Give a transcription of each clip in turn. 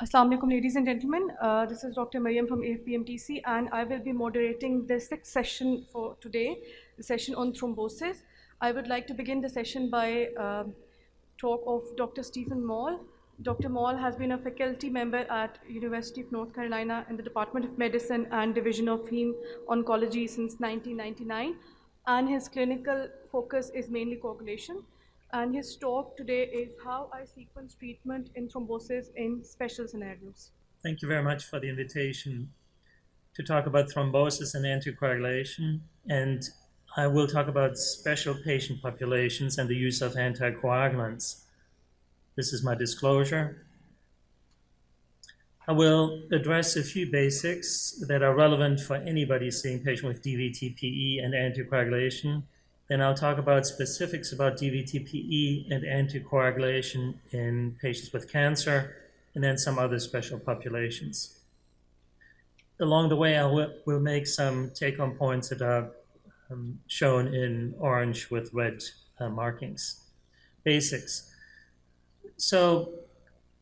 Assalamu alaikum, ladies and gentlemen. This is Dr. Maryam from AFBMTC, and I will be moderating the sixth session for today, the session on thrombosis. I would like to begin the session by talk of Dr. Stephen Moll. Dr. Moll has been a faculty member at University of North Carolina in the Department of Medicine and Division of Hematology since 1999, and his clinical focus is mainly coagulation. And his talk today is how I sequence treatment in thrombosis in special scenarios. Thank you very much for the invitation to talk about thrombosis and anticoagulation. And I will talk about special patient populations and the use of anticoagulants. This is my disclosure. I will address a few basics that are relevant for anybody seeing patient with DVT-PE and anticoagulation. Then I'll talk about specifics about DVT-PE and anticoagulation in patients with cancer, and then some other special populations. Along the way, we'll make some take-home points that are shown in orange with red markings. Basics. So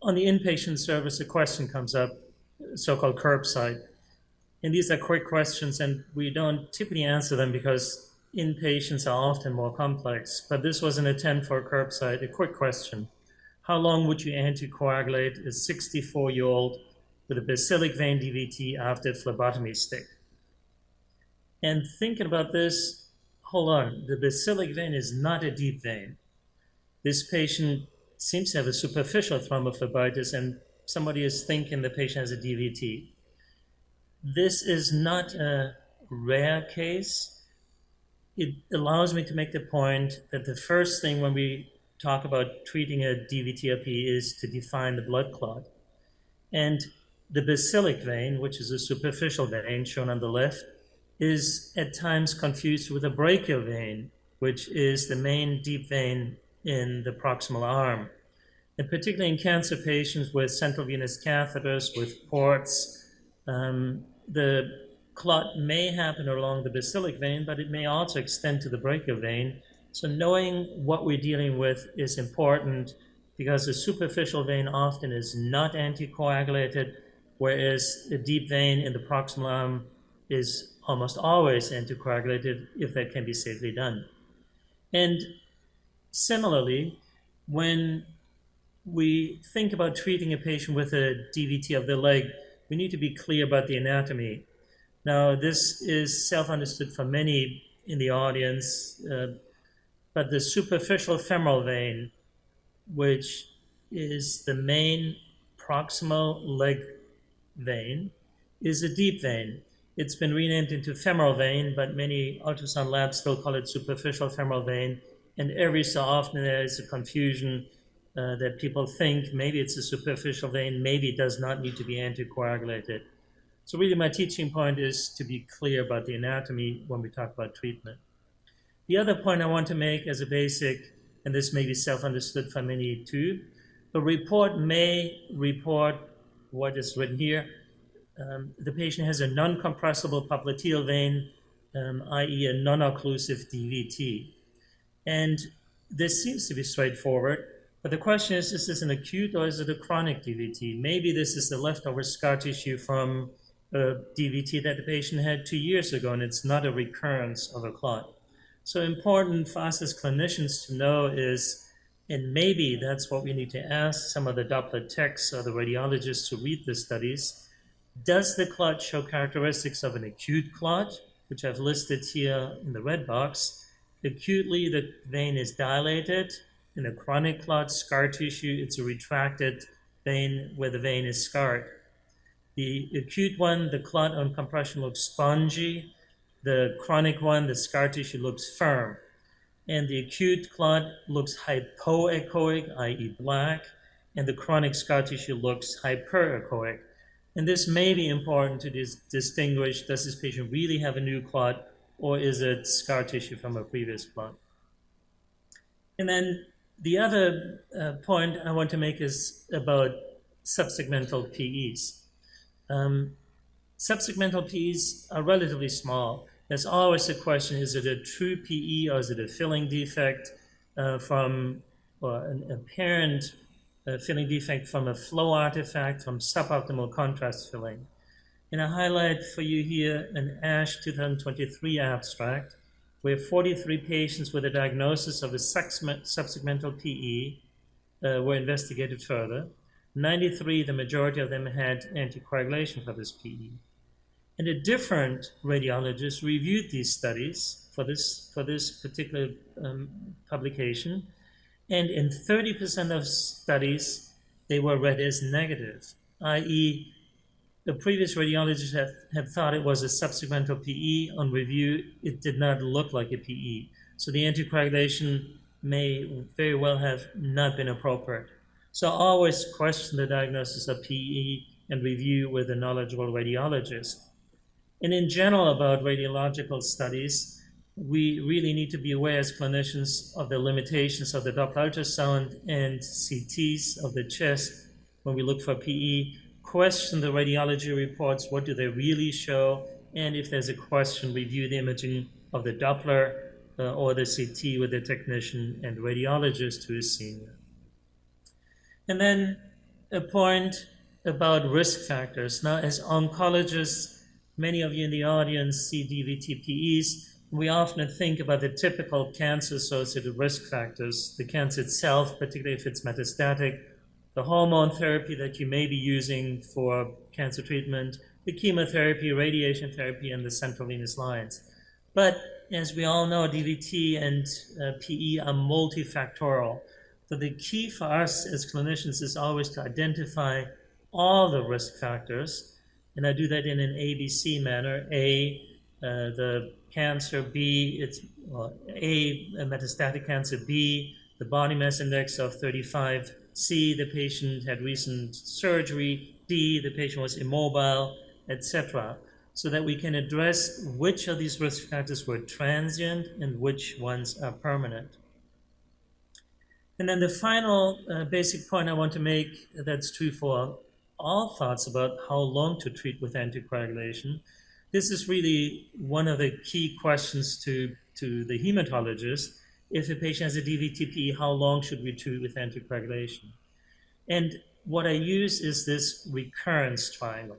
on the inpatient service, a question comes up, so-called curbside. And these are quick questions, and we don't typically answer them because inpatients are often more complex, but this was an attempt for a curbside. A quick question: how long would you anticoagulate a 64-year-old with a basilic vein DVT after a phlebotomy stick? And thinking about this, hold on, the basilic vein is not a deep vein. This patient seems to have a superficial thrombophlebitis, and somebody is thinking the patient has a DVT. This is not a rare case. It allows me to make the point that the first thing when we talk about treating a DVT-PE is to define the blood clot. And the basilic vein, which is a superficial vein shown on the left, is at times confused with a brachial vein, which is the main deep vein in the proximal arm. And particularly in cancer patients with central venous catheters, with ports, the clot may happen along the basilic vein, but it may also extend to the brachial vein. So knowing what we're dealing with is important because the superficial vein often is not anticoagulated, whereas the deep vein in the proximal arm is almost always anticoagulated if that can be safely done. And similarly, when we think about treating a patient with a DVT of the leg, we need to be clear about the anatomy. Now, this is self-understood for many in the audience, but the superficial femoral vein, which is the main proximal leg vein, is a deep vein. It's been renamed into femoral vein, but many ultrasound labs still call it superficial femoral vein. And every so often there is a confusion that people think maybe it's a superficial vein, maybe it does not need to be anticoagulated. So really my teaching point is to be clear about the anatomy when we talk about treatment. The other point I want to make as a basic, and this may be self-understood for many too, the report may report what is written here. The patient has a non-compressible popliteal vein, i.e. a non-occlusive DVT. And this seems to be straightforward, but the question is this an acute or is it a chronic DVT? Maybe this is the leftover scar tissue from a DVT that the patient had 2 years ago, and it's not a recurrence of a clot. So important for us as clinicians to know is, and maybe that's what we need to ask some of the Doppler techs or the radiologists who read the studies, does the clot show characteristics of an acute clot, which I've listed here in the red box? Acutely, the vein is dilated. In a chronic clot, scar tissue, it's a retracted vein where the vein is scarred. The acute one, the clot on compression looks spongy. The chronic one, the scar tissue looks firm. And the acute clot looks hypoechoic, i.e. black, and the chronic scar tissue looks hyperechoic. And this may be important to distinguish, does this patient really have a new clot, or is it scar tissue from a previous clot? And then the other point I want to make is about subsegmental PEs. Subsegmental PEs are relatively small. There's always a question, is it a true PE or is it a filling defect from an apparent filling defect from a flow artifact from suboptimal contrast filling. And I highlight for you here an ASH 2023 abstract where 43 patients with a diagnosis of a subsegmental PE were investigated further. 93, the majority of them had anticoagulation for this PE. And a different radiologist reviewed these studies for this particular publication. And in 30% of studies, they were read as negative, i.e., the previous radiologist had thought it was a subsegmental PE. On review, it did not look like a PE. So the anticoagulation may very well have not been appropriate. So always question the diagnosis of PE and review with a knowledgeable radiologist. And in general about radiological studies, we really need to be aware as clinicians of the limitations of the Doppler ultrasound and CTs of the chest when we look for PE. Question the radiology reports, what do they really show? And if there's a question, review the imaging of the Doppler or the CT with the technician and radiologist who is senior. And then a point about risk factors. Now, as oncologists, many of you in the audience see DVT-PEs. We often think about the typical cancer-associated risk factors, the cancer itself, particularly if it's metastatic, the hormone therapy that you may be using for cancer treatment, the chemotherapy, radiation therapy, and the central venous lines. But as we all know, DVT and PE are multifactorial. So the key for us as clinicians is always to identify all the risk factors, and I do that in an ABC manner. A, the cancer. B, it's A, metastatic cancer. B, the body mass index of 35. C, the patient had recent surgery. D, the patient was immobile, etc. So that we can address which of these risk factors were transient and which ones are permanent. And then the final basic point I want to make that's true for all thoughts about how long to treat with anticoagulation. This is really one of the key questions to the hematologist. If a patient has a DVT-PE, how long should we treat with anticoagulation? And what I use is this recurrence triangle.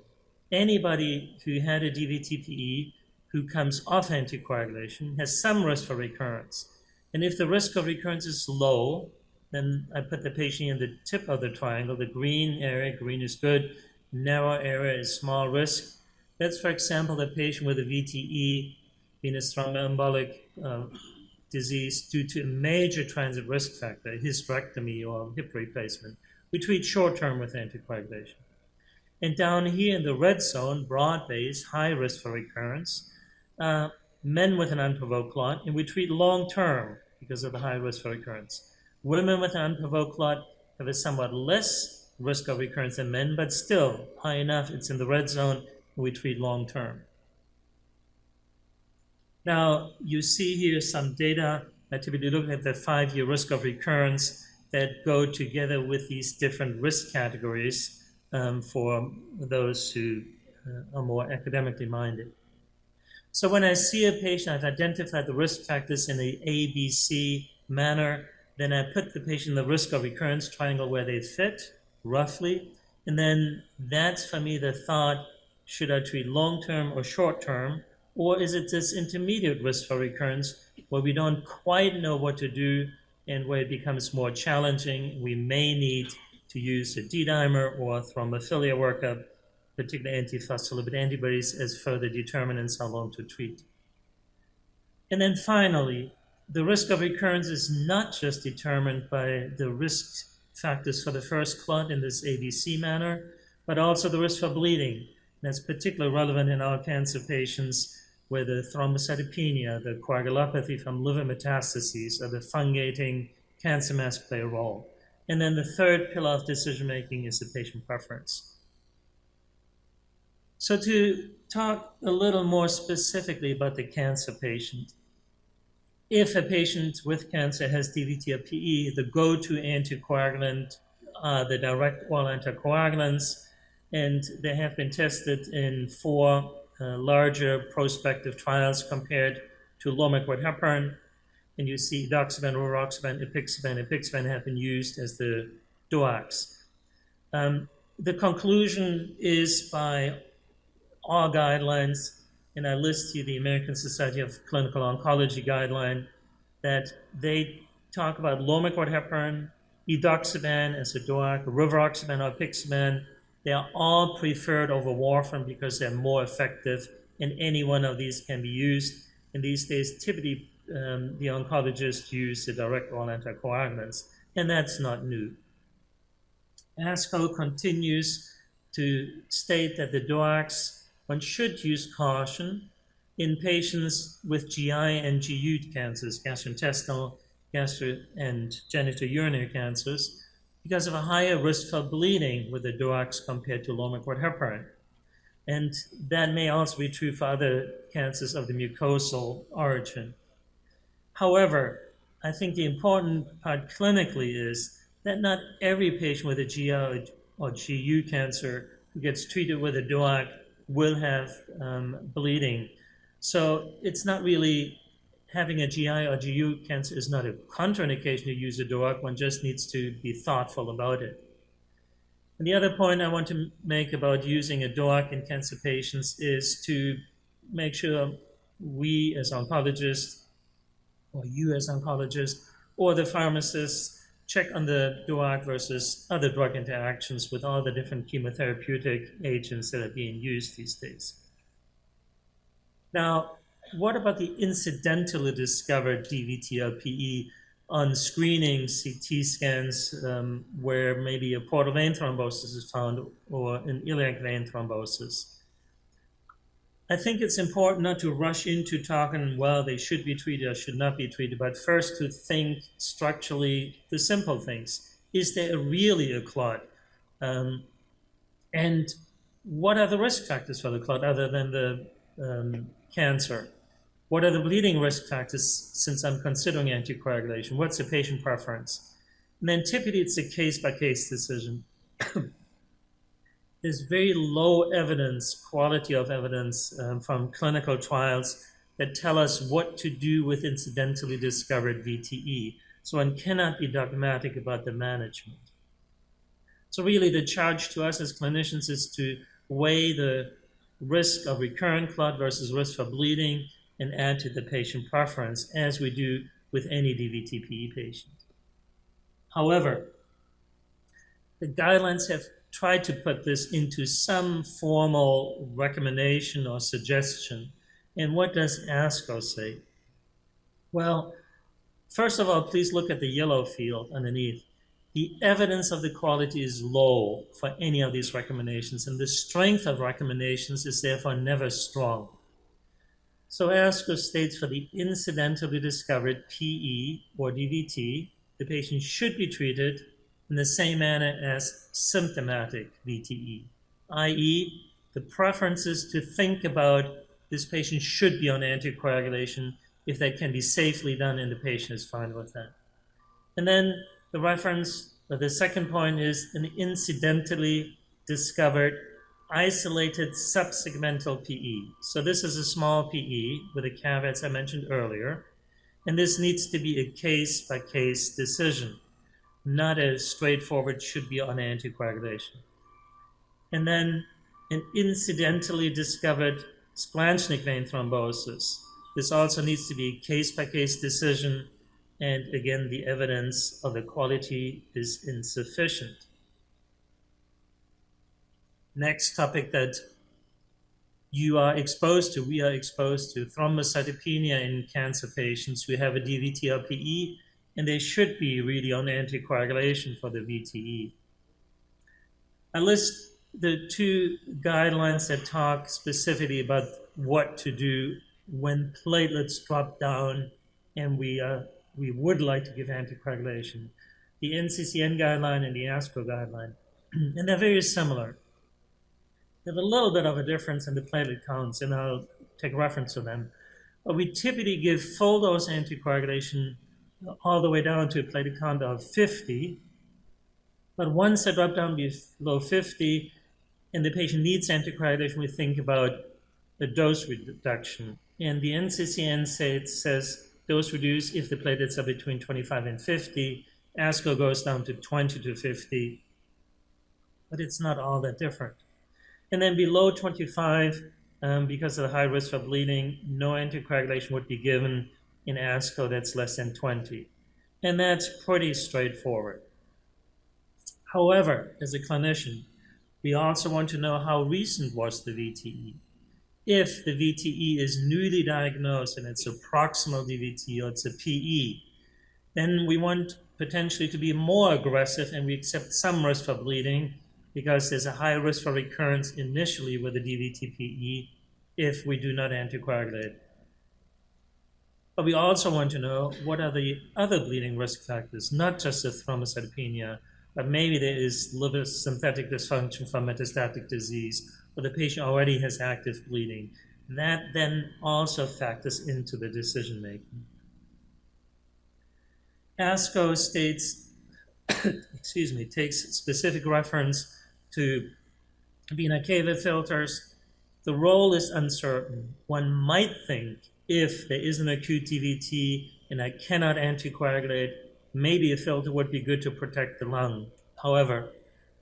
Anybody who had a DVT-PE who comes off anticoagulation has some risk for recurrence. And if the risk of recurrence is low, then I put the patient in the tip of the triangle, the green area. Green is good, narrow area is small risk. That's, for example, the patient with a VTE, venous thromboembolic disease due to a major transit risk factor, hysterectomy or hip replacement. We treat short-term with anticoagulation. And down here in the red zone, broad base, high risk for recurrence, men with an unprovoked clot, and we treat long-term because of the high risk for recurrence. Women with an unprovoked clot have a somewhat less risk of recurrence than men, but still high enough. It's in the red zone, and we treat long-term. Now, you see here some data. I typically look at the 5-year risk of recurrence that go together with these different risk categories for those who are more academically minded. So when I see a patient, I've identified the risk factors in an ABC manner. Then I put the patient in the risk of recurrence triangle where they fit, roughly. And then that's, for me, the thought, should I treat long-term or short-term? Or is it this intermediate risk for recurrence where we don't quite know what to do and where it becomes more challenging? We may need to use a D-dimer or thrombophilia workup, particularly antiphospholipid antibodies, as further determinants how long to treat. And then finally, the risk of recurrence is not just determined by the risk factors for the first clot in this ABC manner, but also the risk for bleeding. That's particularly relevant in our cancer patients where the thrombocytopenia, the coagulopathy from liver metastases, or the fungating cancer mass play a role. And then the third pillar of decision-making is the patient preference. So to talk a little more specifically about the cancer patient, if a patient with cancer has DVT or PE, the go-to anticoagulant are the direct oral anticoagulants, and they have been tested in 4 larger prospective trials compared to low-liquid heparin. And you see edoxaban, rivaroxaban, apixaban have been used as the DOACs. The conclusion is by all guidelines, and I list here the American Society of Clinical Oncology guideline, that they talk about low-molecular heparin, edoxaban as a DOAC, rivaroxaban or apixaban. They are all preferred over warfarin because they're more effective, and any one of these can be used. In these days, typically, the oncologists use the direct oral anticoagulants, and that's not new. ASCO continues to state that the DOACs, one should use caution in patients with GI and GU cancers, gastrointestinal, and genitourinary cancers, because of a higher risk for bleeding with the DOACs compared to low-molecular heparin. And that may also be true for other cancers of the mucosal origin. However, I think the important part clinically is that not every patient with a GI or GU cancer who gets treated with a DOAC will have bleeding. So it's not really having a GI or GU cancer is not a contraindication to use a DOAC. One just needs to be thoughtful about it. And the other point I want to make about using a DOAC in cancer patients is to make sure we as oncologists, or you as oncologists, or the pharmacists check on the DOAC versus other drug interactions with all the different chemotherapeutic agents that are being used these days. Now, what about the incidentally discovered DVT-LPE on screening CT scans where maybe a portal vein thrombosis is found or an iliac vein thrombosis? I think it's important not to rush into talking, well, they should be treated or should not be treated, but first to think structurally the simple things. Is there really a clot? And what are the risk factors for the clot other than the cancer? What are the bleeding risk factors since I'm considering anticoagulation? What's the patient preference? And then typically it's a case-by-case decision. There's very low evidence, quality of evidence from clinical trials that tell us what to do with incidentally discovered VTE. So one cannot be dogmatic about the management. So really the charge to us as clinicians is to weigh the risk of recurrent clot versus risk for bleeding and add to the patient preference as we do with any DVT-PE patient. However, the guidelines have tried to put this into some formal recommendation or suggestion. And what does ASCO say? Well, first of all, please look at the yellow field underneath. The evidence of the quality is low for any of these recommendations, and the strength of recommendations is therefore never strong. So ASCO states for the incidentally discovered PE or DVT, the patient should be treated in the same manner as symptomatic VTE, i.e., the preference is to think about this patient should be on anticoagulation if that can be safely done and the patient is fine with that. And then the reference, or the second point is an incidentally discovered isolated subsegmental PE. So this is a small PE with the caveats I mentioned earlier, and this needs to be a case-by-case decision, not as straightforward should be on anticoagulation. And then an incidentally discovered splanchnic vein thrombosis. This also needs to be a case-by-case decision, and again, the evidence of the quality is insufficient. Next topic that we are exposed to thrombocytopenia in cancer patients who have a DVT-LPE, and they should be really on anticoagulation for the VTE. I list the two guidelines that talk specifically about what to do when platelets drop down and we would like to give anticoagulation. The NCCN guideline and the ASCO guideline. And they're very similar. They have a little bit of a difference in the platelet counts, and I'll take reference to them. But we typically give full dose anticoagulation all the way down to a platelet count of 50. But once they drop down below 50 and the patient needs anticoagulation, we think about the dose reduction. And the NCCN says dose reduce if the platelets are between 25 and 50, ASCO goes down to 20 to 50, but it's not all that different. And then below 25, because of the high risk for bleeding, no anticoagulation would be given in ASCO that's less than 20. And that's pretty straightforward. However, as a clinician, we also want to know how recent was the VTE. If the VTE is newly diagnosed and it's a proximal DVT or it's a PE, then we want potentially to be more aggressive and we accept some risk for bleeding because there's a high risk for recurrence initially with a DVT-PE if we do not anticoagulate. But we also want to know what are the other bleeding risk factors, not just the thrombocytopenia, but maybe there is liver synthetic dysfunction from metastatic disease, or the patient already has active bleeding. That then also factors into the decision making. ASCO states, takes specific reference to vena cava filters. The role is uncertain. One might think if there is an acute DVT and I cannot anticoagulate, maybe a filter would be good to protect the lung. However,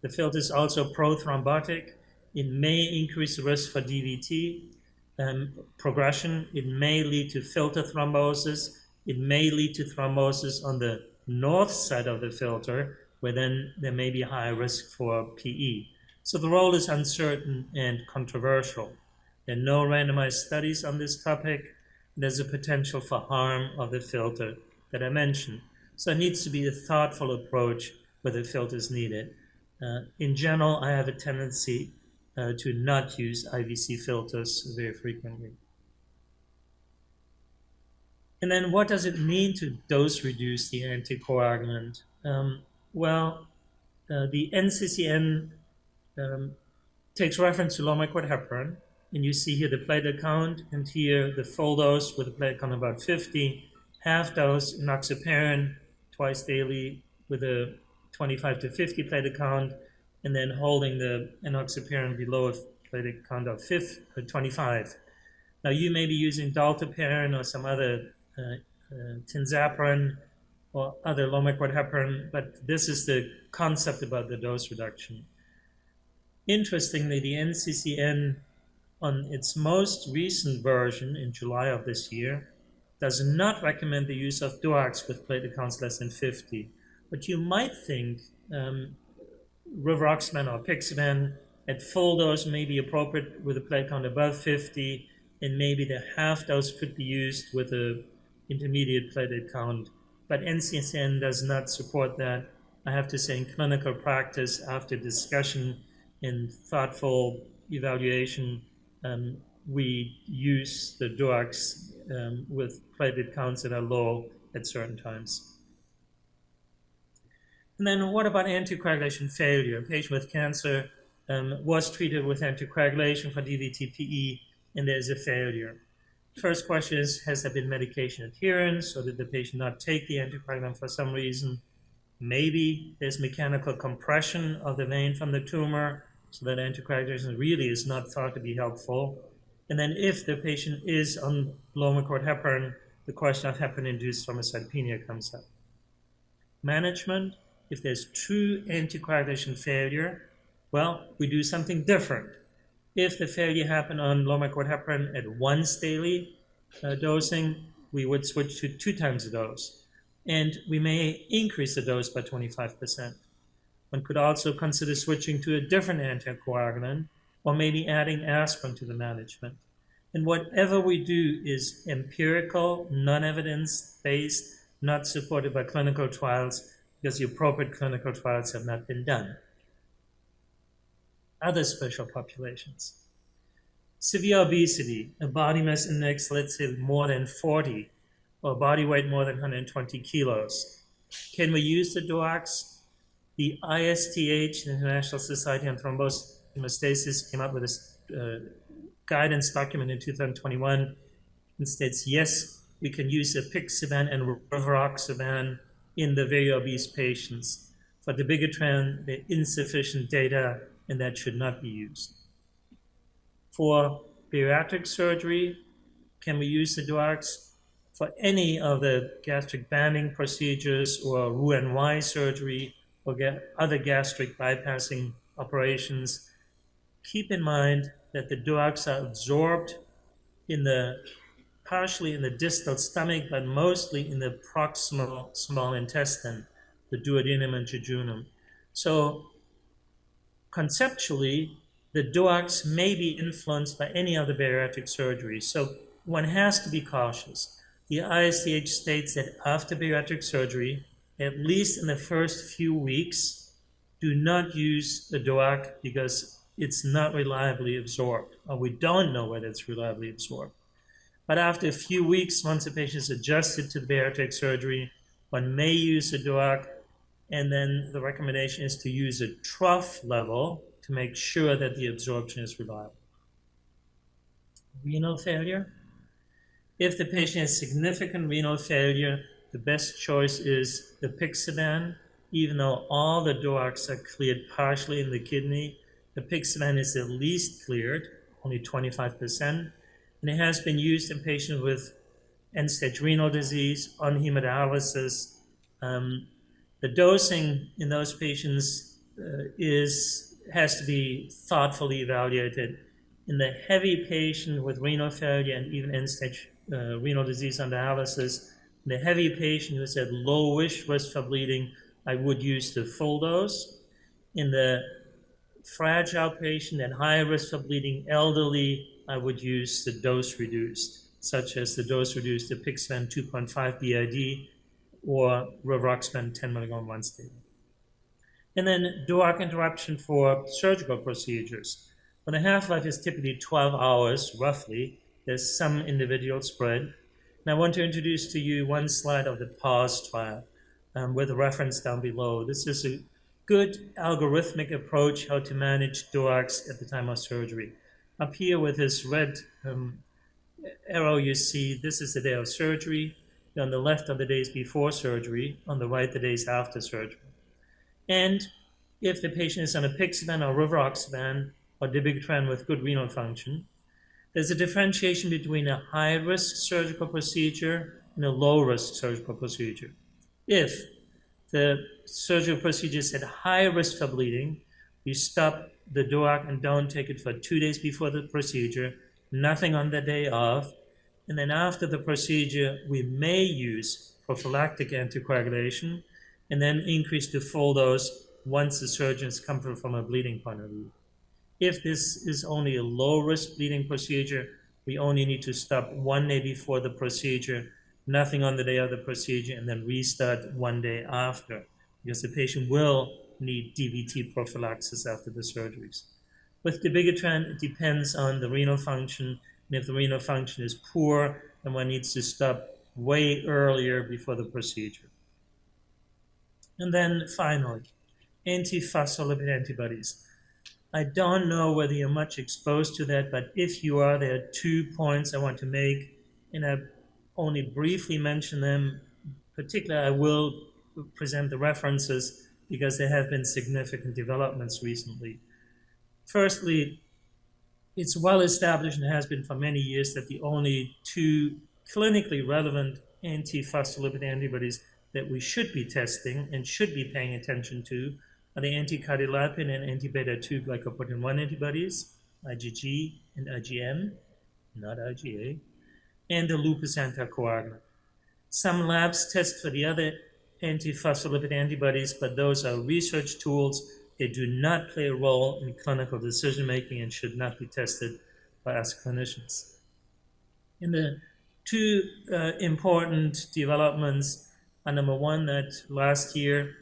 the filter is also prothrombotic. It may increase the risk for DVT progression. It may lead to filter thrombosis. It may lead to thrombosis on the north side of the filter, where then there may be a higher risk for PE. So the role is uncertain and controversial. There are no randomized studies on this topic. There's a potential for harm of the filter that I mentioned. So it needs to be a thoughtful approach whether filters needed. In general, I have a tendency to not use IVC filters very frequently. And then what does it mean to dose reduce the anticoagulant? The NCCN takes reference to low-molecular heparin, and you see here the platelet count, and here the full dose with a platelet count of about 50, half dose enoxaparin twice daily with a 25 to 50 platelet count, and then holding the enoxaparin below a platelet count of 25. Now you may be using dalteparin or some other tinzaparin or other low-molecular heparin, but this is the concept about the dose reduction. Interestingly, the NCCN, on its most recent version in July of this year, does not recommend the use of DOACs with platelet counts less than 50. But you might think rivaroxaban or apixaban at full dose may be appropriate with a platelet count above 50, and maybe the half dose could be used with an intermediate platelet count. But NCCN does not support that. I have to say, in clinical practice, after discussion and thoughtful evaluation, we use the DOACs with platelet counts that are low at certain times. And then what about anticoagulation failure? A patient with cancer was treated with anticoagulation for DVT-PE, and there's a failure. First question is, has there been medication adherence, or did the patient not take the anticoagulant for some reason? Maybe there's mechanical compression of the vein from the tumor, so that anticoagulation really is not thought to be helpful. And then if the patient is on low-molecular heparin, the question of heparin-induced thrombocytopenia comes up. Management, if there's true anticoagulation failure, well, we do something different. If the failure happened on low-molecular heparin at once daily dosing, we would switch to 2 times the dose. And we may increase the dose by 25%. One could also consider switching to a different anticoagulant, or maybe adding aspirin to the management. And whatever we do is empirical, non-evidence-based, not supported by clinical trials, because the appropriate clinical trials have not been done. Other special populations. Severe obesity, a body mass index, let's say more than 40, or body weight more than 120 kilos. Can we use the DOACs? The ISTH, the International Society on Thrombosis and Hemostasis, came up with this guidance document in 2021 and states, yes, we can use apixaban and rivaroxaban in the very obese patients. For the dabigatran, there are insufficient data, and that should not be used. For bariatric surgery, can we use the DOACs? for any of the gastric banding procedures or Roux-en-Y surgery or other gastric bypassing operations, keep in mind that the drugs are absorbed partially in the distal stomach, but mostly in the proximal small intestine, the duodenum and jejunum. So conceptually, the drugs may be influenced by any other bariatric surgery. So one has to be cautious. The ISTH states that after bariatric surgery, at least in the first few weeks, do not use the drug because it's not reliably absorbed, or we don't know whether it's reliably absorbed. But after a few weeks, once the patient is adjusted to the bariatric surgery, one may use the drug, and then the recommendation is to use a trough level to make sure that the absorption is reliable. Renal failure. If the patient has significant renal failure, the best choice is the apixaban. Even though all the drugs are cleared partially in the kidney, the apixaban is at least cleared, only 25%, and it has been used in patients with end-stage renal disease, on hemodialysis. The dosing in those patients has to be thoughtfully evaluated. In the heavy patient with renal failure and even end-stage renal disease on dialysis, in the heavy patient who's at lowish risk for bleeding, I would use the full dose. In the fragile patient at high risk for bleeding, elderly, I would use the dose reduced, such as the dose reduced apixaban 2.5 BID or rivaroxaban 10 milligram once daily. And then drug interruption for surgical procedures. When the half-life is typically 12 hours, roughly, there's some individual spread. And I want to introduce to you one slide of the PAUSE trial with a reference down below. This is a good algorithmic approach how to manage drugs at the time of surgery. Up here with this red arrow, you see this is the day of surgery. On the left are the days before surgery. On the right, the days after surgery. And if the patient is on apixaban or rivaroxaban or dabigatran with good renal function, there's a differentiation between a high-risk surgical procedure and a low-risk surgical procedure. If the surgical procedure is at high risk for bleeding, you stop the drug and don't take it for 2 days before the procedure, nothing on the day of, and then after the procedure, we may use prophylactic anticoagulation and then increase to full dose once the surgeon is comfortable from a bleeding point of view. If this is only a low-risk bleeding procedure, we only need to stop 1 day before the procedure, nothing on the day of the procedure, and then restart 1 day after, because the patient will need DVT prophylaxis after the surgeries. With dabigatran, it depends on the renal function, and if the renal function is poor, then one needs to stop way earlier before the procedure. And then finally, antiphospholipid antibodies. I don't know whether you're much exposed to that, but if you are, there are 2 points I want to make, and I only briefly mention them. Particularly, I will present the references because there have been significant developments recently. Firstly, it's well established and has been for many years that the only 2 clinically relevant antiphospholipid antibodies that we should be testing and should be paying attention to are the anticardiolipin and anti-beta-2 glycoprotein-1 antibodies, IgG and IgM, not IgA, and the lupus anticoagulant. Some labs test for the other antiphospholipid antibodies, but those are research tools. They do not play a role in clinical decision-making and should not be tested by us clinicians. And the 2 important developments are, number one, that last year,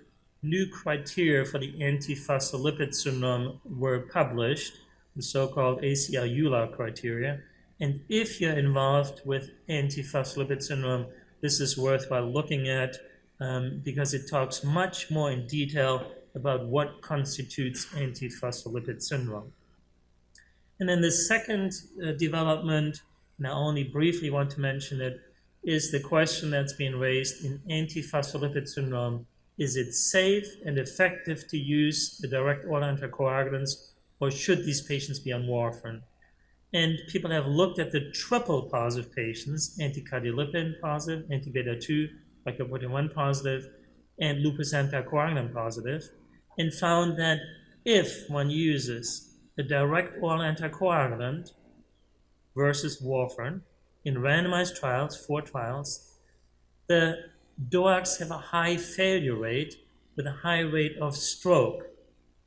new criteria for the antiphospholipid syndrome were published, the so-called ACR-EULAR criteria. And if you're involved with antiphospholipid syndrome, this is worthwhile looking at because it talks much more in detail about what constitutes antiphospholipid syndrome. And then the second development, and I only briefly want to mention it, is the question that's been raised in antiphospholipid syndrome. Is it safe and effective to use the direct oral anticoagulants, or should these patients be on warfarin? And people have looked at the triple positive patients, anticardiolipin positive, anti-beta-2, glycoprotein-1 positive, and lupus anticoagulant positive, and found that if one uses a direct oral anticoagulant versus warfarin in randomized trials, 4 trials, the DOACs have a high failure rate with a high rate of stroke.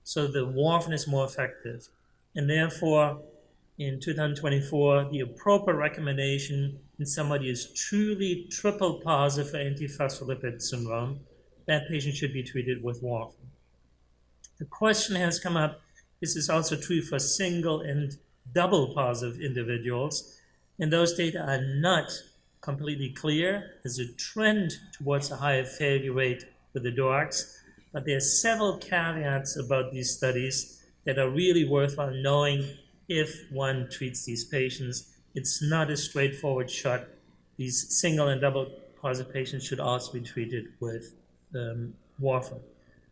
So the warfarin is more effective. And therefore, in 2024, the appropriate recommendation in somebody who is truly triple positive for antiphospholipid syndrome, that patient should be treated with warfarin. The question has come up, this is also true for single and double positive individuals, and those data are not completely clear. There's a trend towards a higher failure rate for the DOACs, but there are several caveats about these studies that are really worthwhile knowing if one treats these patients. It's not a straightforward shot. These single and double positive patients should also be treated with warfarin.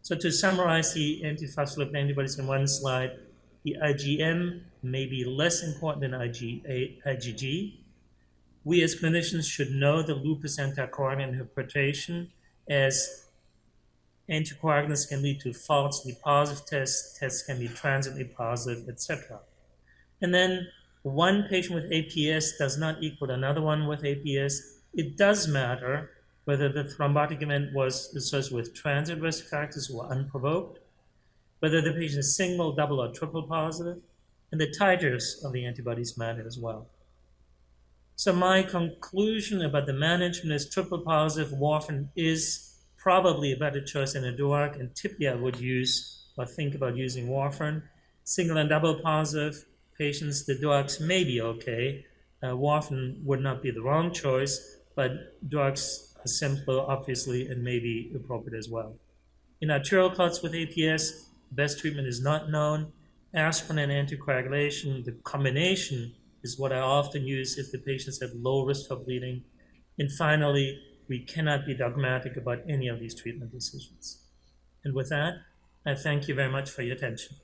So to summarize the antiphospholipid antibodies in one slide, the IgM may be less important than IgG. We as clinicians should know the lupus anticoagulant interpretation, as anticoagulants can lead to falsely positive tests can be transiently positive, etc. And then one patient with APS does not equal another one with APS. It does matter whether the thrombotic event was associated with transient risk factors or unprovoked, whether the patient is single, double, or triple positive, and the titers of the antibodies matter as well. So my conclusion about the management is triple positive warfarin is probably a better choice than a DOAC, and typically I would use or think about using warfarin. Single and double positive patients, the DOACs may be okay. Warfarin would not be the wrong choice, but DOACs are simpler, obviously, and may be appropriate as well. In arterial clots with APS, best treatment is not known. Aspirin and anticoagulation, the combination is what I often use if the patients have low risk for bleeding. And finally, we cannot be dogmatic about any of these treatment decisions. And with that, I thank you very much for your attention.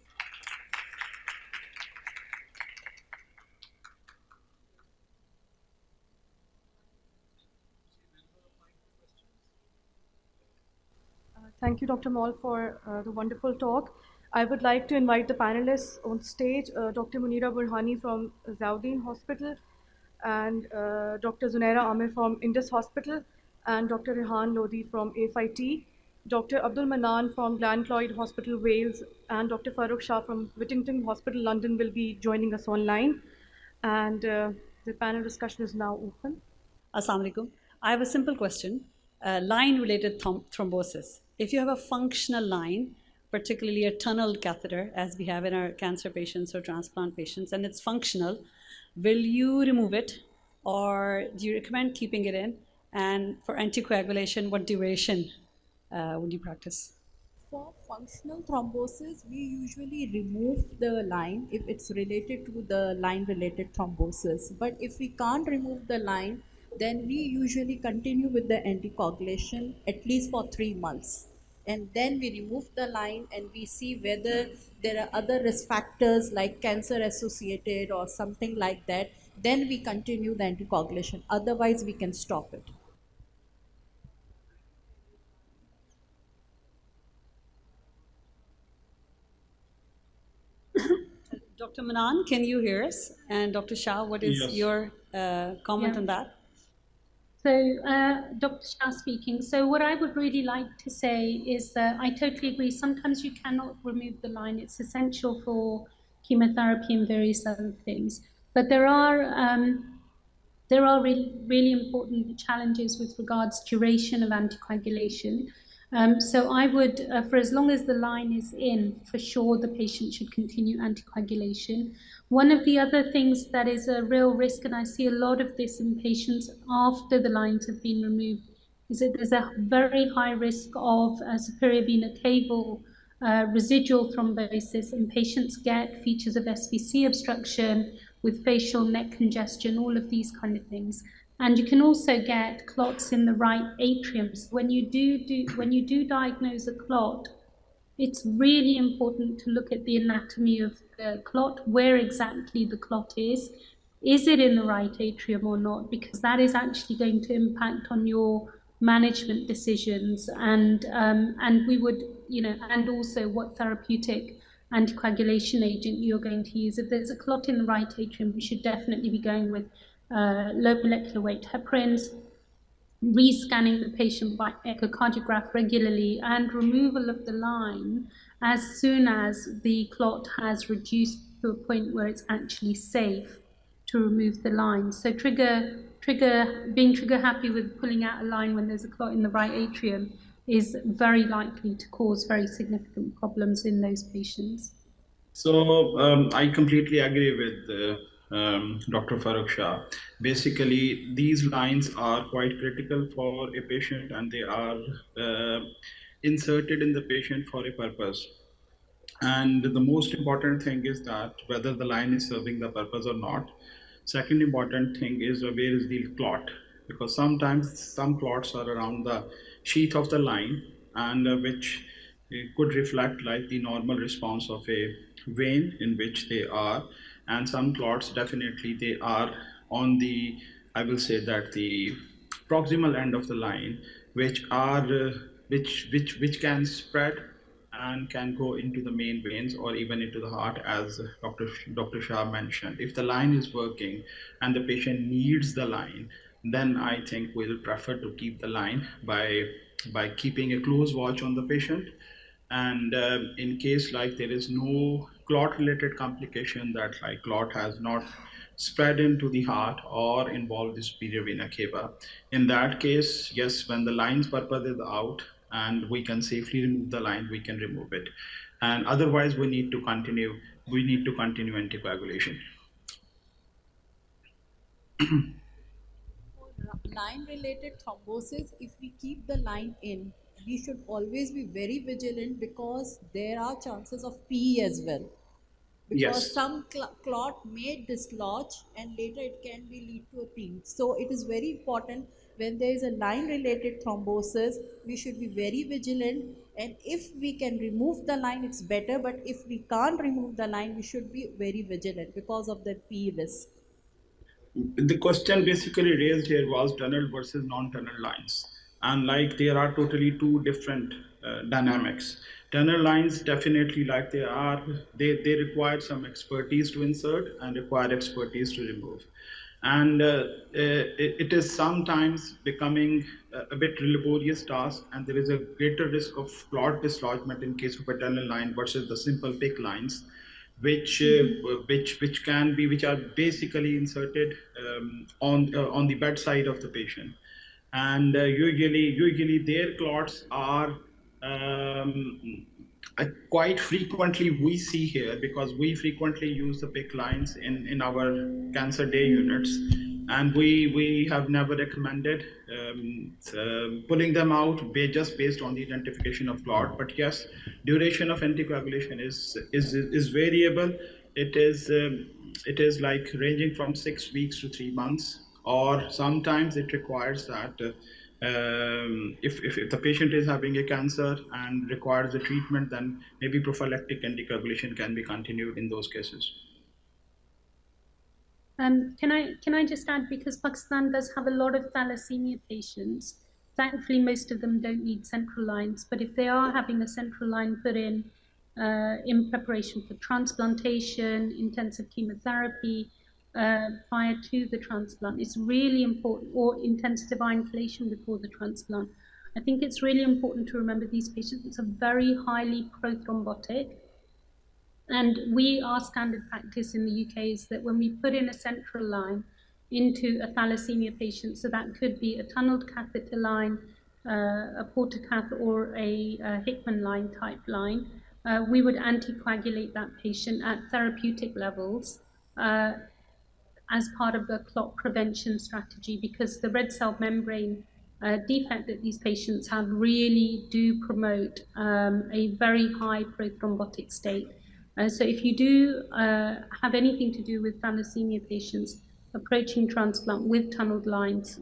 Thank you, Dr. Moll, for the wonderful talk. I would like to invite the panelists on stage, Dr. Munira Borhany from Zawdeen Hospital, and Dr. Zunaira Aamir from Indus Hospital, and Dr. Rehan Lodi from AFIP, Dr. Abdul Mannan from Glan Clwyd Hospital, Wales, and Dr. Farrukh Shah from Whittington Hospital, London, will be joining us online. And the panel discussion is now open. Assalamu alaikum. I have a simple question. Line-related thrombosis. If you have a functional line, particularly a tunnel catheter, as we have in our cancer patients or transplant patients, and it's functional, will you remove it, or do you recommend keeping it in? And for anticoagulation, what duration would you practice? For functional thrombosis, we usually remove the line if it's related to the line-related thrombosis. But if we can't remove the line, then we usually continue with the anticoagulation at least for 3 months. And then we remove the line and we see whether there are other risk factors like cancer associated or something like that. Then we continue the anticoagulation. Otherwise, we can stop it. Dr. Manan, can you hear us? And Dr. Shah, what is your comment on that? So, Dr. Shah speaking. So what I would really like to say is that I totally agree. Sometimes you cannot remove the line. It's essential for chemotherapy and various other things. But there are really important challenges with regards to duration of anticoagulation. So I would, for as long as the line is in, for sure the patient should continue anticoagulation. One of the other things that is a real risk, and I see a lot of this in patients after the lines have been removed, is that there's a very high risk of superior vena cava residual thrombosis, and patients get features of SVC obstruction with facial neck congestion, all of these kind of things. And you can also get clots in the right atrium. So when you do diagnose a clot, it's really important to look at the anatomy of the clot, where exactly the clot is. Is it in the right atrium or not? Because that is actually going to impact on your management decisions, and we would, and also what therapeutic anticoagulation agent you're going to use. If there's a clot in the right atrium, we should definitely be going with low molecular weight heparins, rescanning the patient by echocardiograph regularly, and removal of the line as soon as the clot has reduced to a point where it's actually safe to remove the line. So being trigger happy with pulling out a line when there's a clot in the right atrium is very likely to cause very significant problems in those patients. So I completely agree with Dr. Farrukh Shah. Basically, these lines are quite critical for a patient, and they are inserted in the patient for a purpose. And the most important thing is that whether the line is serving the purpose or not. Second important thing is where is the clot, because sometimes some clots are around the sheath of the line, and which could reflect like the normal response of a vein in which they are, and some clots definitely they are on the, I will say that the proximal end of the line, which are which can spread and can go into the main veins or even into the heart, as Dr. Shah mentioned. If the line is working and the patient needs the line, then I think we'll prefer to keep the line by keeping a close watch on the patient. And in case like there is no clot related complication, that like clot has not spread into the heart or involved the superior vena cava, in that case, yes, when the line's purpose is out and we can safely remove the line, we can remove it. And otherwise we need to continue anticoagulation. Line related thrombosis, if we keep the line in, we should always be very vigilant, because there are chances of PE as well. Because Yes. some clot may dislodge and later it can be lead to a PE. So it is very important, when there is a line related thrombosis, we should be very vigilant, and if we can remove the line, it's better, but if we can't remove the line, we should be very vigilant because of the PE risk. The question basically raised here was tunnel versus non-tunnel lines, and like there are totally two different dynamics. Tunnel lines definitely like they require some expertise to insert and require expertise to remove, and it is sometimes becoming a bit laborious task, and there is a greater risk of clot dislodgement in case of a tunnel line versus the simple PICC lines, which are basically inserted on the bedside of the patient, and usually their clots are quite frequently we see here, because we frequently use the PICC lines in our cancer day units, and we have never recommended pulling them out just based on the identification of clot. But yes, duration of anticoagulation is variable. It is like ranging from 6 weeks to 3 months, or sometimes it requires that if the patient is having a cancer and requires a treatment, then maybe prophylactic anticoagulation can be continued in those cases. Can I just add, because Pakistan does have a lot of thalassemia patients, thankfully most of them don't need central lines, but if they are having a central line put in preparation for transplantation, intensive chemotherapy, prior to the transplant, it's really important, or intensive inhalation before the transplant. I think it's really important to remember these patients are very highly prothrombotic. And our standard practice in the UK is that when we put in a central line into a thalassemia patient, so that could be a tunneled catheter line, a portacath, or a Hickman line type line, we would anticoagulate that patient at therapeutic levels as part of the clot prevention strategy, because the red cell membrane defect that these patients have really do promote a very high prothrombotic state. So if you do have anything to do with thalassemia patients approaching transplant with tunneled lines,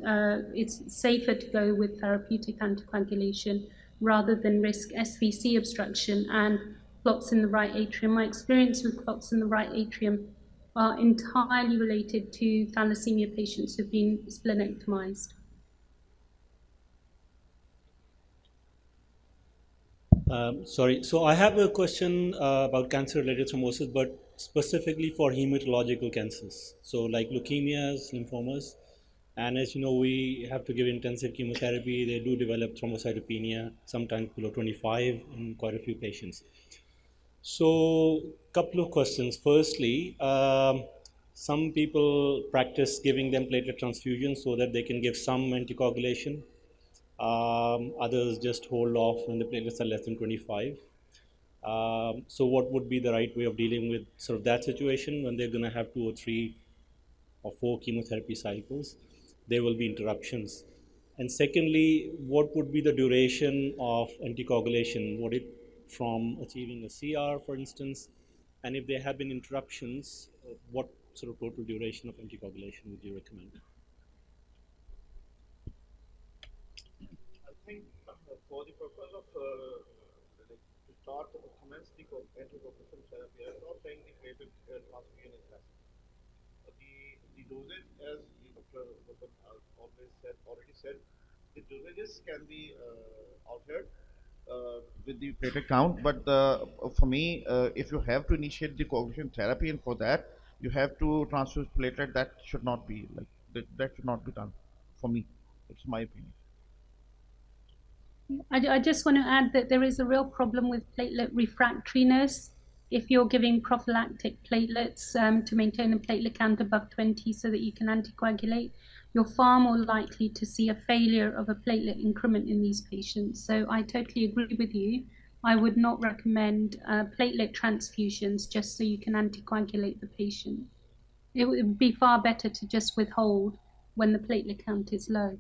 it's safer to go with therapeutic anticoagulation rather than risk SVC obstruction and clots in the right atrium. My experience with clots in the right atrium are entirely related to thalassemia patients who've been splenectomized. Sorry, so I have a question about cancer-related thrombosis, but specifically for hematological cancers. So like leukemias, lymphomas, and as you know, we have to give intensive chemotherapy. They do develop thrombocytopenia, sometimes below 25 in quite a few patients. So, couple of questions. Firstly, some people practice giving them platelet transfusions so that they can give some anticoagulation. Others just hold off when the platelets are less than 25. So what would be the right way of dealing with sort of that situation when they're going to have 2 or 3 or 4 chemotherapy cycles? There will be interruptions. And secondly, what would be the duration of anticoagulation? Would it from achieving a CR, for instance? And if there have been interruptions, what sort of total duration of anticoagulation would you recommend? I think for the purpose of to start or commence the anticoagulation therapy, I'm not saying the platelet transfusion is necessary. The dosage, as Dr. already said, the dosages can be altered with the platelet count. But for me, if you have to initiate the coagulation therapy, and for that you have to transfuse platelet, that should not be like that should not be done. For me, it's my opinion. I just want to add that there is a real problem with platelet refractoriness. If you're giving prophylactic platelets to maintain a platelet count above 20 so that you can anticoagulate, you're far more likely to see a failure of a platelet increment in these patients. So I totally agree with you. I would not recommend platelet transfusions just so you can anticoagulate the patient. It would be far better to just withhold when the platelet count is low.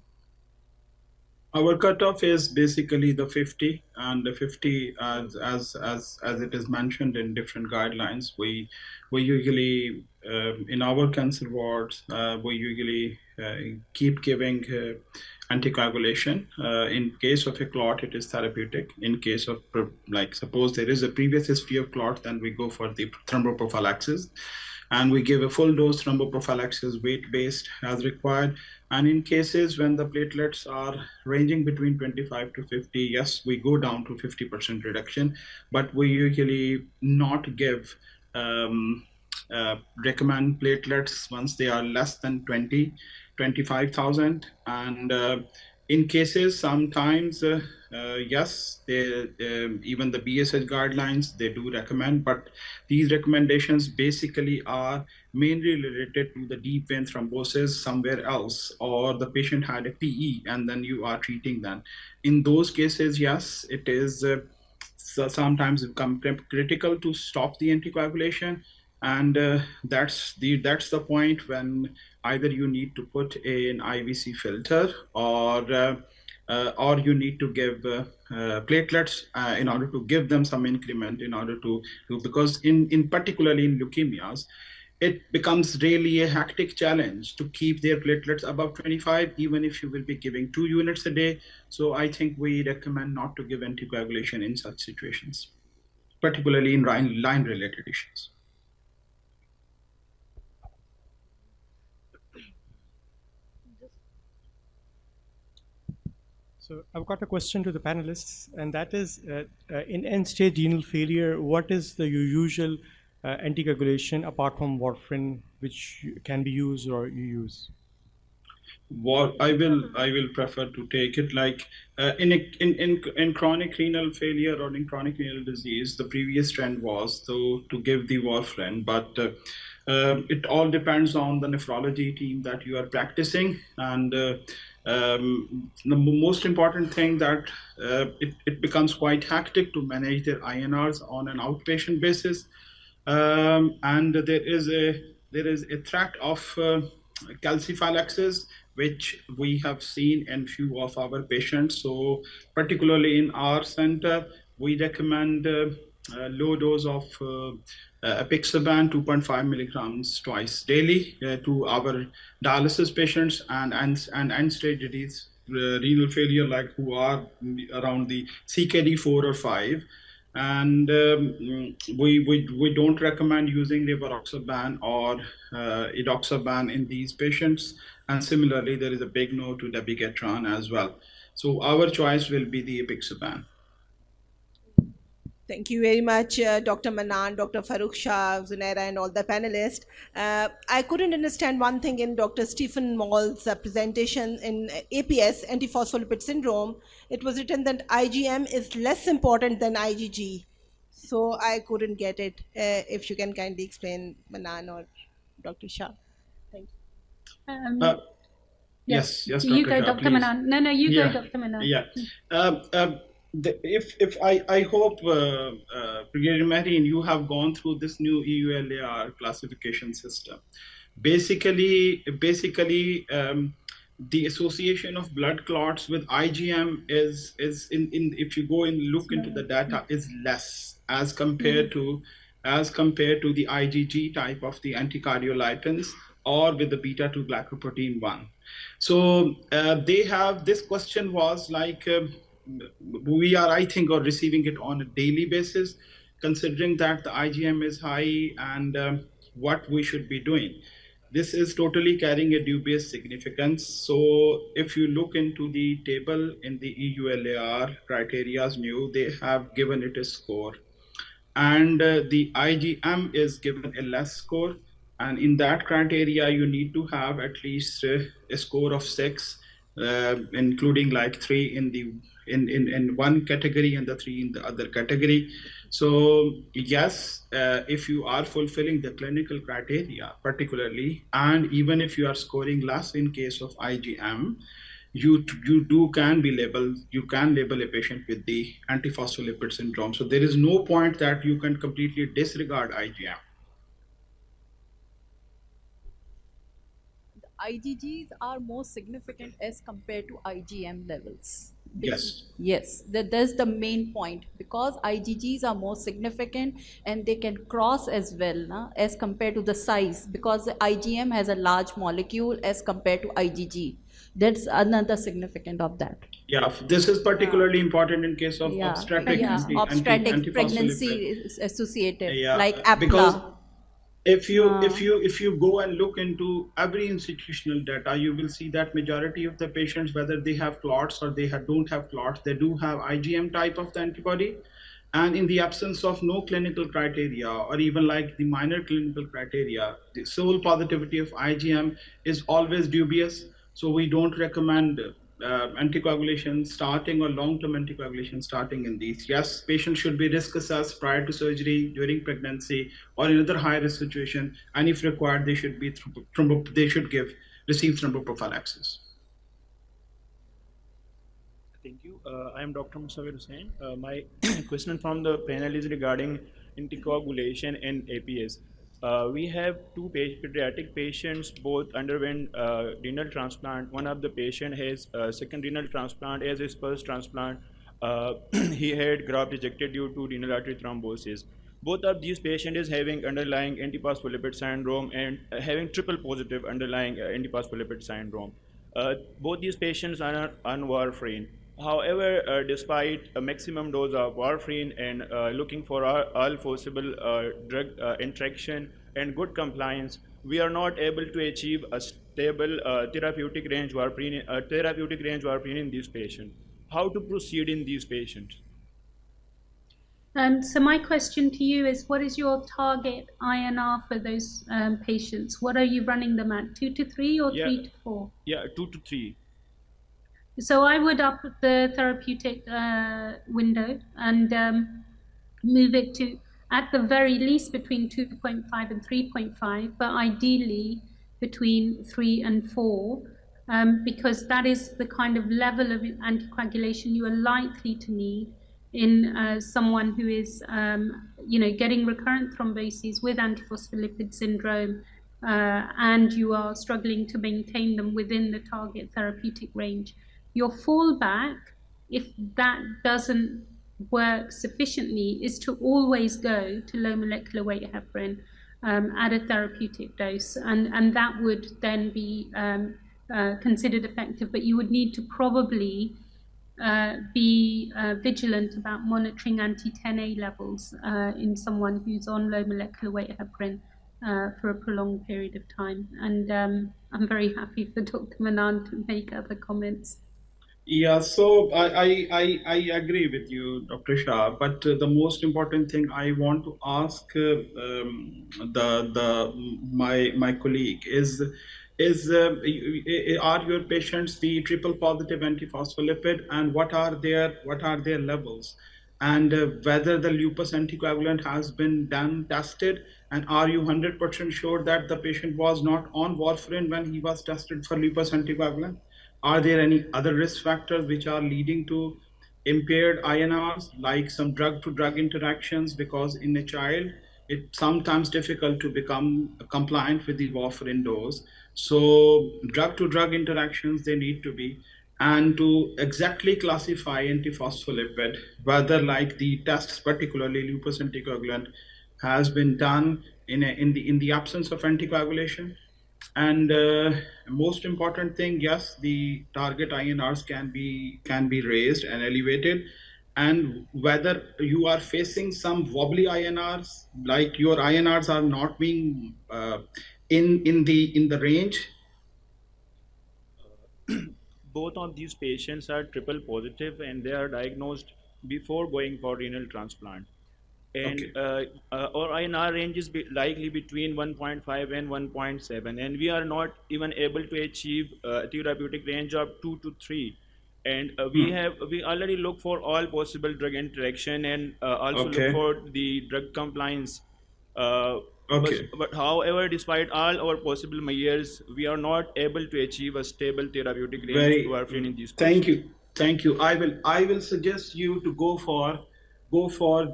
Our cutoff is basically the 50, and the 50, as it is mentioned in different guidelines, we usually in our cancer wards we usually keep giving anticoagulation. In case of a clot, it is therapeutic. In case of like suppose there is a previous history of clot, then we go for the thromboprophylaxis. And we give a full dose thromboprophylaxis, weight-based as required. And in cases when the platelets are ranging between 25 to 50, yes, we go down to 50% reduction, but we usually not give, recommend platelets once they are less than 25,000. And in cases, sometimes, yes, even the BSH guidelines, they do recommend, but these recommendations basically are mainly related to the deep vein thrombosis somewhere else, or the patient had a PE and then you are treating them. In those cases, yes, it is sometimes become critical to stop the anticoagulation. And that's the point when either you need to put an IVC filter, or you need to give platelets in order to give them some increment in order to because in particularly in leukemias, it becomes really a hectic challenge to keep their platelets above 25, even if you will be giving 2 units a day. So I think we recommend not to give anticoagulation in such situations, particularly in line-related issues. So I've got a question to the panelists, and that is, in end-stage renal failure, what is the usual anticoagulation apart from warfarin, which can be used or you use? What I will prefer to take it like in chronic renal failure or in chronic renal disease, the previous trend was to give the warfarin, but it all depends on the nephrology team that you are practicing. And the most important thing that it becomes quite hectic to manage their INRs on an outpatient basis, and there is a threat of calciphylaxis, which we have seen in few of our patients. So particularly in our center, we recommend low dose of apixaban 2.5 milligrams twice daily to our dialysis patients and end-stage disease renal failure, like who are around the CKD 4 or 5. And we don't recommend using rivaroxaban or edoxaban in these patients. And similarly, there is a big no to dabigatran as well. So our choice will be the apixaban. Thank you very much, Dr. Mannan, Dr. Farrukh Shah, Zunaira, and all the panelists. I couldn't understand one thing in Dr. Stephen Moll's presentation in APS, antiphospholipid syndrome. It was written that IgM is less important than IgG. So I couldn't get it. If you can kindly explain, Mannan or Dr. Shah. Thank you. Yes, you Dr. go, Shah, Dr. please. Mannan. No, you go, Dr. Mannan. Yeah. If I hope, Brigadier Marine, you have gone through this new EULAR classification system. Basically, the association of blood clots with IgM is in if you go and look into the data, is less as compared to the IgG type of the anticardiolitins or with the beta 2 glycoprotein 1. So they have, this question was like, we are, I think, or receiving it on a daily basis, considering that the IgM is high, and what we should be doing. This is totally carrying a dubious significance. So if you look into the table in the EULAR criteria's new, they have given it a score. And the IgM is given a less score. And in that criteria, you need to have at least a score of 6, including like 3 in the in one category and the 3 in the other category. So yes, if you are fulfilling the clinical criteria particularly, and even if you are scoring less in case of IgM, you can label a patient with the antiphospholipid syndrome. So there is no point that you can completely disregard IgM. IgGs are more significant as compared to IgM levels. Yes. Yes, that's the main point, because IgGs are more significant and they can cross as well as compared to the size, because the IgM has a large molecule as compared to IgG. That's another significant of that. Yeah, this is particularly important in case of obstetric obstetric pregnancy is associated, like APLA. Because if you go and look into every institutional data, you will see that majority of the patients, whether they have clots or they don't have clots, they do have IgM type of the antibody. And in the absence of no clinical criteria, or even like the minor clinical criteria, the sole positivity of IgM is always dubious. So we don't recommend anticoagulation starting or long-term anticoagulation starting in these. Yes, patients should be risk assessed prior to surgery, during pregnancy, or in other high-risk situation, and if required, they should be receive thromboprophylaxis. Thank you. I am Dr. Musawir Hussain. My question from the panel is regarding anticoagulation and APS. We have 2 pediatric patients, both underwent renal transplant. One of the patient has second renal transplant. As his first transplant, he had graft rejected due to renal artery thrombosis. Both of these patients is having underlying antiphospholipid syndrome and having triple positive underlying antiphospholipid syndrome. Both these patients are on warfarin. However, despite a maximum dose of warfarin and looking for all possible drug interaction and good compliance, we are not able to achieve a stable therapeutic range warfarin in these patients. How to proceed in these patients? So my question to you is, what is your target INR for those patients? What are you running them at, 2 to 3 or 3 to 4? Yeah, 2 to 3. So I would up the therapeutic window and move it to, at the very least, between 2.5 and 3.5, but ideally between 3 and 4, because that is the kind of level of anticoagulation you are likely to need in someone who is, getting recurrent thromboses with antiphospholipid syndrome, and you are struggling to maintain them within the target therapeutic range. Your fallback, if that doesn't work sufficiently, is to always go to low molecular weight heparin at a therapeutic dose, and that would then be considered effective, but you would need to probably be vigilant about monitoring anti-10A levels in someone who's on low molecular weight heparin for a prolonged period of time. And I'm very happy for Dr. Mannan to make other comments. Yeah, so I agree with you, Dr. Shah. But the most important thing I want to ask my colleague is are your patients the triple positive antiphospholipid, and what are their levels, and whether the lupus anticoagulant has been done tested, and are you 100% sure that the patient was not on warfarin when he was tested for lupus anticoagulant? Are there any other risk factors which are leading to impaired INRs, like some drug-to-drug interactions? Because in a child, it's sometimes difficult to become compliant with the warfarin dose. So drug-to-drug interactions, they need to be. And to exactly classify antiphospholipid, whether like the tests, particularly lupus anticoagulant, has been done in the absence of anticoagulation. And most important thing, yes, the target INRs can be raised and elevated. And whether you are facing some wobbly INRs, like your INRs are not being in the range. Both of these patients are triple positive and they are diagnosed before going for renal transplant. And Okay. our INR range is likely between 1.5 and 1.7, and we are not even able to achieve therapeutic range of 2 to 3. And we already look for all possible drug interaction and also look Okay. for the drug compliance. Uh, Okay. but however, despite all our possible measures, we are not able to achieve a stable therapeutic range of Very. warfarin in these Thank patients. you. Thank you. I will suggest you to go for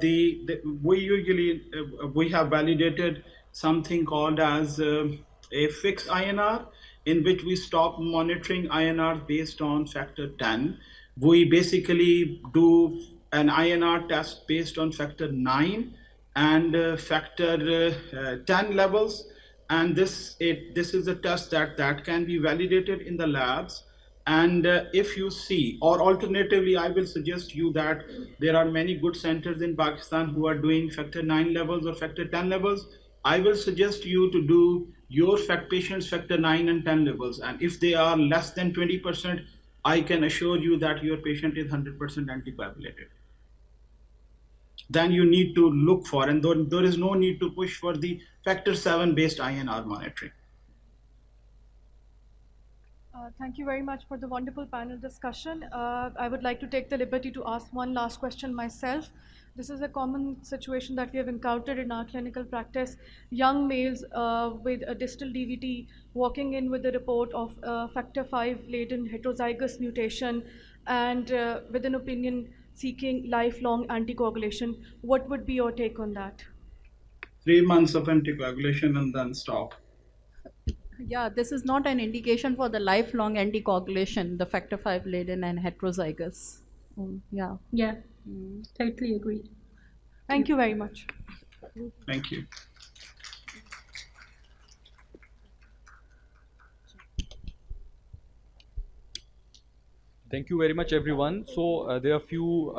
the we usually we have validated something called as a fixed INR, in which we stop monitoring INR based on factor 10. We basically do an INR test based on factor 9 and factor 10 levels. And this is a test that can be validated in the labs. And if you see, or alternatively, I will suggest you that there are many good centers in Pakistan who are doing factor 9 levels or factor 10 levels. I will suggest you to do your patients factor 9 and 10 levels. And if they are less than 20%, I can assure you that your patient is 100% anticoagulated. Then you need to look for, and there is no need to push for the factor 7 based INR monitoring. Thank you very much for the wonderful panel discussion. I would like to take the liberty to ask one last question myself. This is a common situation that we have encountered in our clinical practice. Young males with a distal DVT walking in with a report of factor 5 laden heterozygous mutation and with an opinion seeking lifelong anticoagulation. What would be your take on that? 3 months of anticoagulation and then stop. Yeah, this is not an indication for the lifelong anticoagulation, the factor 5 laden and heterozygous. Yeah. Yeah, totally agreed. Thank you very much. Thank you. Thank you very much, everyone. So there are few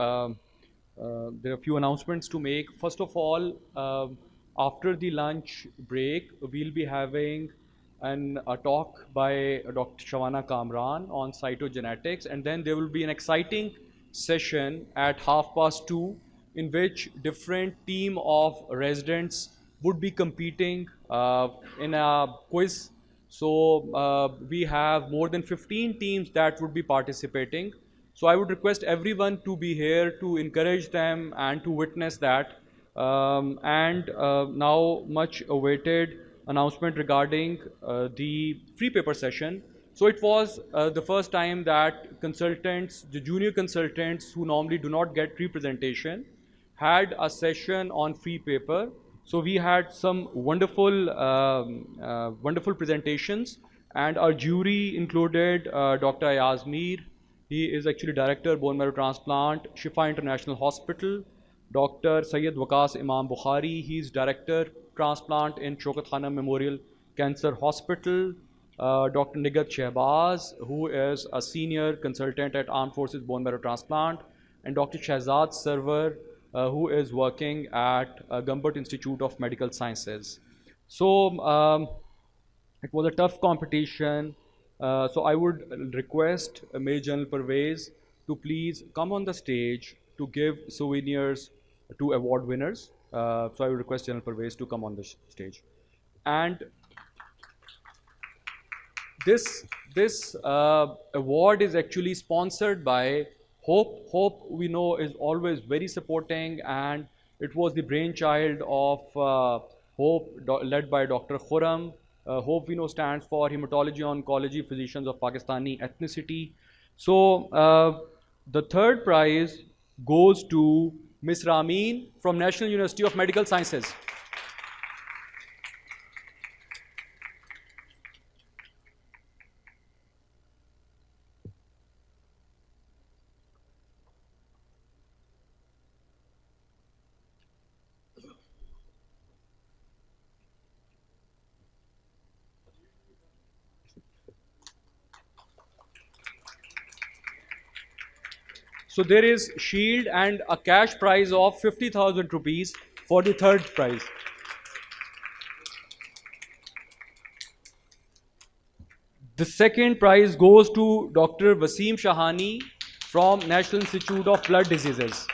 announcements to make. First of all, after the lunch break, we'll be having a talk by Dr. Shavana Kamran on cytogenetics, and then there will be an exciting session at 2:30, in which different team of residents would be competing in a quiz. So we have more than 15 teams that would be participating. So I would request everyone to be here to encourage them and to witness that. And now much awaited announcement regarding the free paper session. So it was the first time that consultants, the junior consultants who normally do not get representation, had a session on free paper. So we had some wonderful presentations, and our jury included Dr. Ayesha Iftikhar. He is actually director bone marrow transplant, Shifa International Hospital. Dr. Syed Waqas Imam Bukhari, he is director transplant in Shaukat Khanum Memorial Cancer Hospital. Dr. Nigat Shehbaz, who is a senior consultant at Armed Forces Bone Marrow Transplant, and Dr. Shahzad Sarwar, who is working at Gumbert Institute of Medical Sciences. So it was a tough competition. So I would request Major General Pervez to please come on the stage to give souvenirs to award winners. So I would request General Pervez to come on the stage. And this award is actually sponsored by Hope. Hope, we know, is always very supporting, and it was the brainchild of Hope, led by Dr. Khurram. Hope, we know, stands for Hematology-Oncology Physicians of Pakistani Ethnicity. So the third prize goes to Ms. Rameen from National University of Medical Sciences. So there is shield and a cash prize of 50,000 rupees for the third prize. The second prize goes to Dr. Wasim Shahani from National Institute of Blood Diseases.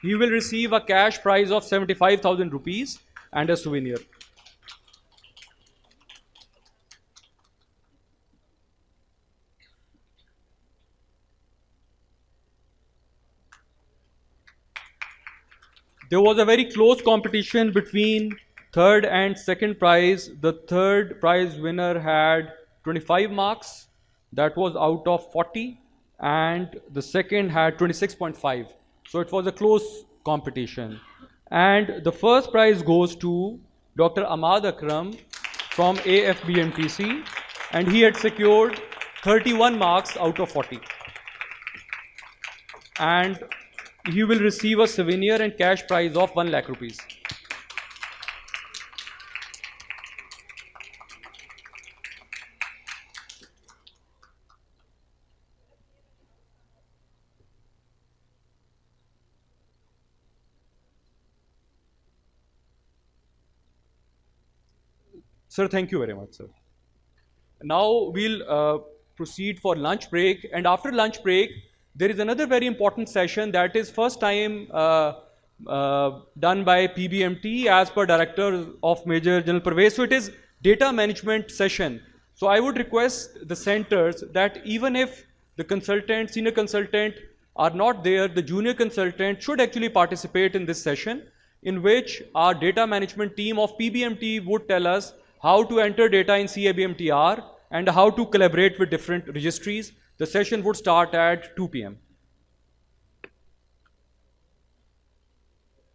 He will receive a cash prize of 75,000 rupees and a souvenir. There was a very close competition between third and second prize. The third prize winner had 25 marks. That was out of 40. And the second had 26.5. So it was a close competition. And the first prize goes to Dr. Ahmad Akram from AFBMTC. And he had secured 31 marks out of 40. And he will receive a souvenir and cash prize of 1 lakh rupees. Sir, thank you very much, sir. Now we'll proceed for lunch break, and after lunch break, there is another very important session that is first time done by PBMT as per Director of Major General Pervez. So it is data management session. So I would request the centers that even if the consultant, senior consultant are not there, the junior consultant should actually participate in this session, in which our data management team of PBMT would tell us how to enter data in CABMTR and how to collaborate with different registries. The session would start at 2 p.m.